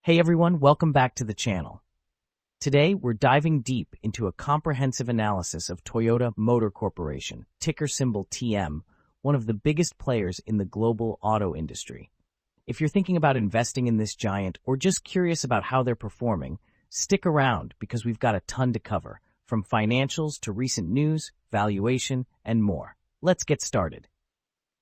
Hey everyone, welcome back to the channel. Today, we're diving deep into a comprehensive analysis of Toyota Motor Corporation, ticker symbol TM, one of the biggest players in the global auto industry. If you're thinking about investing in this giant or just curious about how they're performing, stick around because we've got a ton to cover, from financials to recent news, valuation, and more. Let's get started.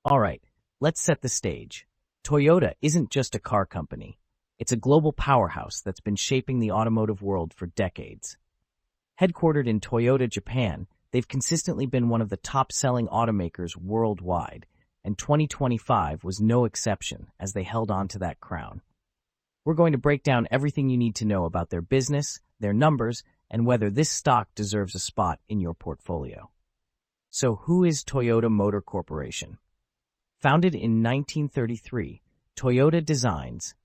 All right, let's set the stage. Toyota isn't just a car company. It's a global powerhouse that's been shaping the automotive world for decades. Headquartered in Toyota, Japan, they've consistently been one of the top-selling automakers worldwide, and 2025 was no exception as they held on to that crown. We're going to break down everything you need to know about their business, their numbers, and whether this stock deserves a spot in your portfolio. So who is Toyota Motor Corporation? Founded in 1933, Toyota designs,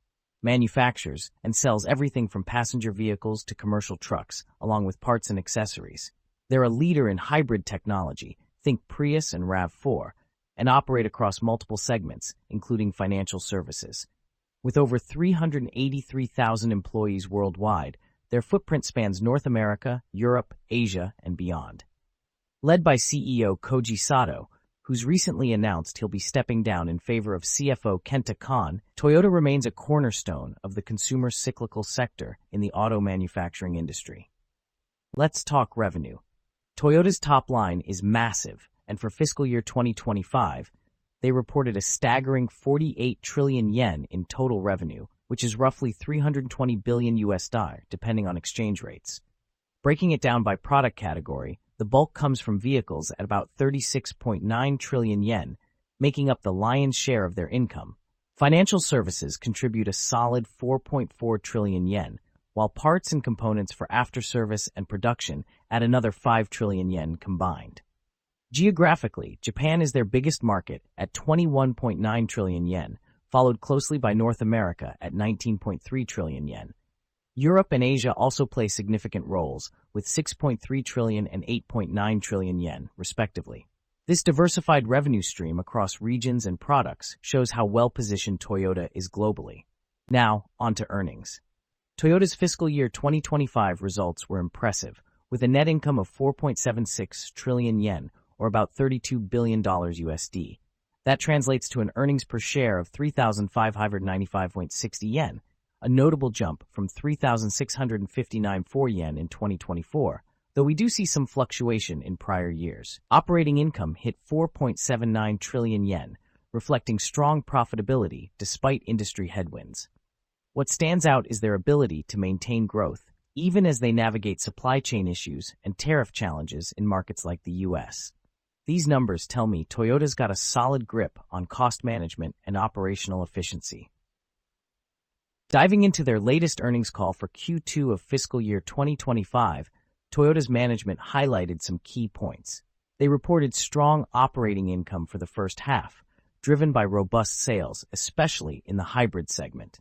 manufactures, and sells everything from passenger vehicles to commercial trucks, along with parts and accessories. They're a leader in hybrid technology, think Prius and RAV4, and operate across multiple segments, including financial services. With over 383,000 employees worldwide, their footprint spans North America, Europe, Asia, and beyond. Led by CEO Koji Sato, who's recently announced he'll be stepping down in favor of CFO Kenta Kon, Toyota remains a cornerstone of the consumer cyclical sector in the auto manufacturing industry. Let's talk revenue. Toyota's top line is massive, and for fiscal year 2025, they reported a staggering 48 trillion yen in total revenue, which is roughly $320 billion depending on exchange rates. Breaking it down by product category, the bulk comes from vehicles at about 36.9 trillion yen, making up the lion's share of their income. Financial services contribute a solid 4.4 trillion yen, while parts and components for after-service and production add another 5 trillion yen combined. Geographically, Japan is their biggest market at 21.9 trillion yen, followed closely by North America at 19.3 trillion yen. Europe and Asia also play significant roles, with 6.3 trillion and 8.9 trillion yen, respectively. This diversified revenue stream across regions and products shows how well-positioned Toyota is globally. Now, on to earnings. Toyota's fiscal year 2025 results were impressive, with a net income of 4.76 trillion yen, or about $32 billion USD. That translates to an earnings per share of 3,595.60 yen, a notable jump from 3,659.4 yen in 2024, though we do see some fluctuation in prior years. Operating income hit 4.79 trillion yen, reflecting strong profitability despite industry headwinds. What stands out is their ability to maintain growth, even as they navigate supply chain issues and tariff challenges in markets like the US. These numbers tell me Toyota's got a solid grip on cost management and operational efficiency. Diving into their latest earnings call for Q2 of fiscal year 2025, Toyota's management highlighted some key points. They reported strong operating income for the first half, driven by robust sales, especially in the hybrid segment.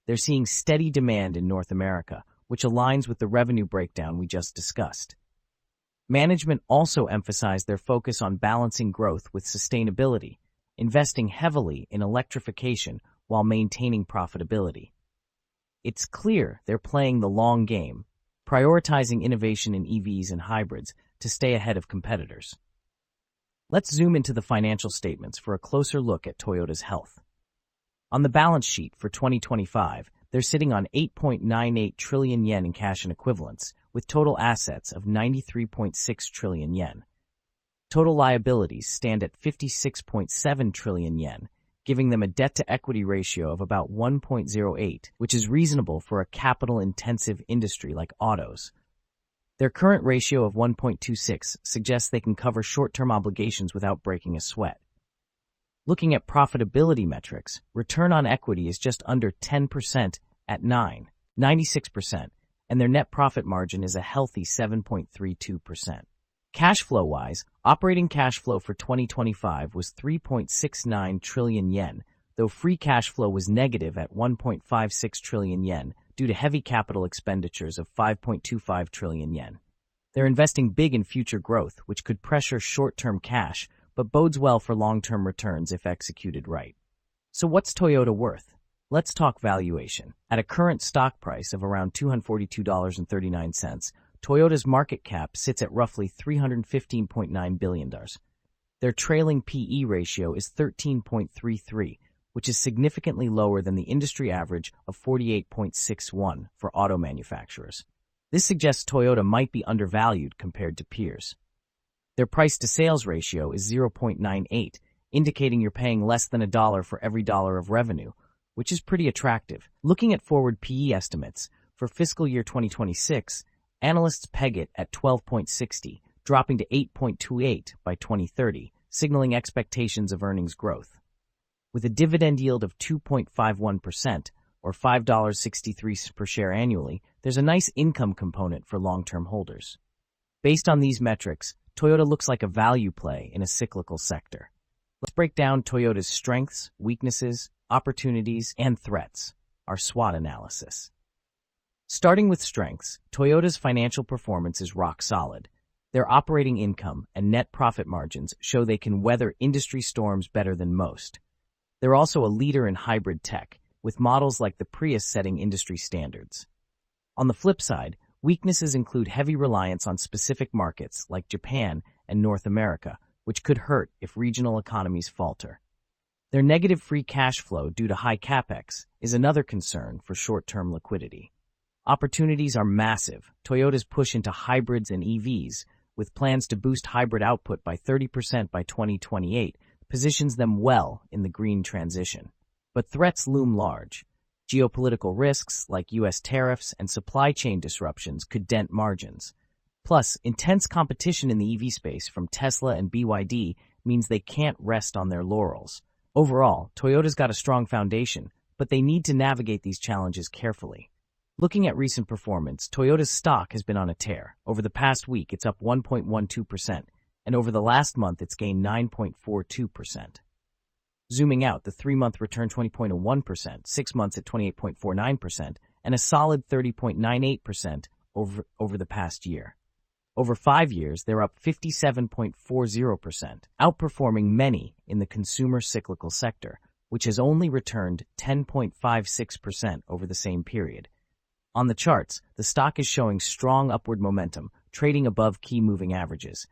They're seeing steady demand in North America, which aligns with the revenue breakdown we just discussed. Management also emphasized their focus on balancing growth with sustainability, investing heavily in electrification while maintaining profitability. It's clear they're playing the long game, prioritizing innovation in EVs and hybrids to stay ahead of competitors. Let's zoom into the financial statements for a closer look at Toyota's health. On the balance sheet for 2025, they're sitting on 8.98 trillion yen in cash and equivalents, with total assets of 93.6 trillion yen. Total liabilities stand at 56.7 trillion yen, giving them a debt-to-equity ratio of about 1.08, which is reasonable for a capital-intensive industry like autos. Their current ratio of 1.26 suggests they can cover short-term obligations without breaking a sweat. Looking at profitability metrics, return on equity is just under 10% at 96%, and their net profit margin is a healthy 7.32%. Cash flow-wise, operating cash flow for 2025 was 3.69 trillion yen, though free cash flow was negative at 1.56 trillion yen due to heavy capital expenditures of 5.25 trillion yen. They're investing big in future growth, which could pressure short-term cash, but bodes well for long-term returns if executed right. So what's Toyota worth? Let's talk valuation. At a current stock price of around $242.39, Toyota's market cap sits at roughly $315.9 billion. Their trailing PE ratio is 13.33, which is significantly lower than the industry average of 48.61 for auto manufacturers. This suggests Toyota might be undervalued compared to peers. Their price-to-sales ratio is 0.98, indicating you're paying less than $1 for every dollar of revenue, which is pretty attractive. Looking at forward PE estimates, for fiscal year 2026, analysts peg it at 12.60, dropping to 8.28 by 2030, signaling expectations of earnings growth. With a dividend yield of 2.51%, or $5.63 per share annually, there's a nice income component for long-term holders. Based on these metrics, Toyota looks like a value play in a cyclical sector. Let's break down Toyota's strengths, weaknesses, opportunities, and threats, our SWOT analysis. Starting with strengths, Toyota's financial performance is rock solid. Their operating income and net profit margins show they can weather industry storms better than most. They're also a leader in hybrid tech, with models like the Prius setting industry standards. On the flip side, weaknesses include heavy reliance on specific markets like Japan and North America, which could hurt if regional economies falter. Their negative free cash flow due to high capex is another concern for short-term liquidity. Opportunities are massive. Toyota's push into hybrids and EVs, with plans to boost hybrid output by 30% by 2028, positions them well in the green transition. But threats loom large. Geopolitical risks like U.S. tariffs and supply chain disruptions could dent margins. Plus, intense competition in the EV space from Tesla and BYD means they can't rest on their laurels. Overall, Toyota's got a strong foundation, but they need to navigate these challenges carefully. Looking at recent performance, Toyota's stock has been on a tear. Over the past week, it's up 1.12%, and over the last month, it's gained 9.42%. Zooming out, the 3-month return 20.01%, 6 months at 28.49%, and a solid 30.98% over the past year. Over 5 years, they're up 57.40%, outperforming many in the consumer cyclical sector, which has only returned 10.56% over the same period. On the charts, the stock is showing strong upward momentum, trading above key moving averages.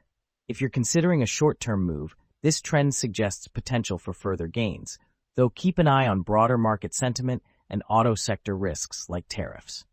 If you're considering a short-term move, this trend suggests potential for further gains, though keep an eye on broader market sentiment and auto sector risks like tariffs.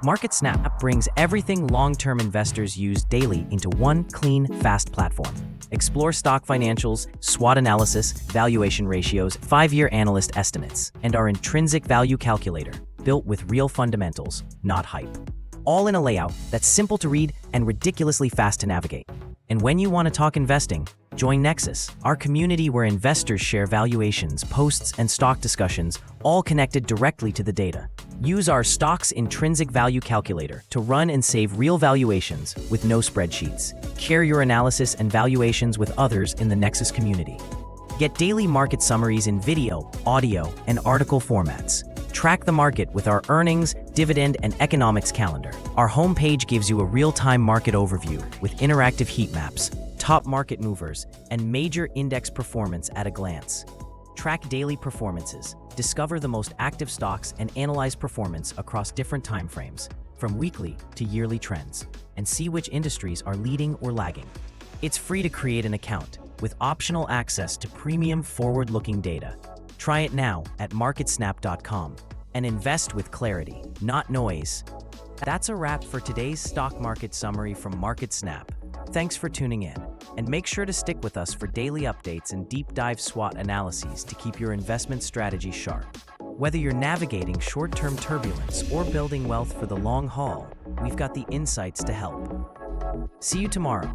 MarketSnap brings everything long-term investors use daily into one clean, fast platform. Explore stock financials, SWOT analysis, valuation ratios, 5-year analyst estimates, and our intrinsic value calculator, built with real fundamentals, not hype. All in a layout that's simple to read and ridiculously fast to navigate. And when you want to talk investing, join Nexus, our community where investors share valuations, posts, and stock discussions, all connected directly to the data. Use our stock's intrinsic value calculator to run and save real valuations with no spreadsheets. Share your analysis and valuations with others in the Nexus community. Get daily market summaries in video, audio, and article formats. Track the market with our earnings, dividend, and economics calendar. Our homepage gives you a real-time market overview with interactive heat maps, top market movers, and major index performance at a glance. Track daily performances, discover the most active stocks, and analyze performance across different timeframes, from weekly to yearly trends, and see which industries are leading or lagging. It's free to create an account, with optional access to premium forward-looking data. Try it now at MarketSnap.com and invest with clarity, not noise. That's a wrap for today's stock market summary from MarketSnap. Thanks for tuning in, and make sure to stick with us for daily updates and deep dive SWOT analyses to keep your investment strategy sharp. Whether you're navigating short-term turbulence or building wealth for the long haul, we've got the insights to help. See you tomorrow.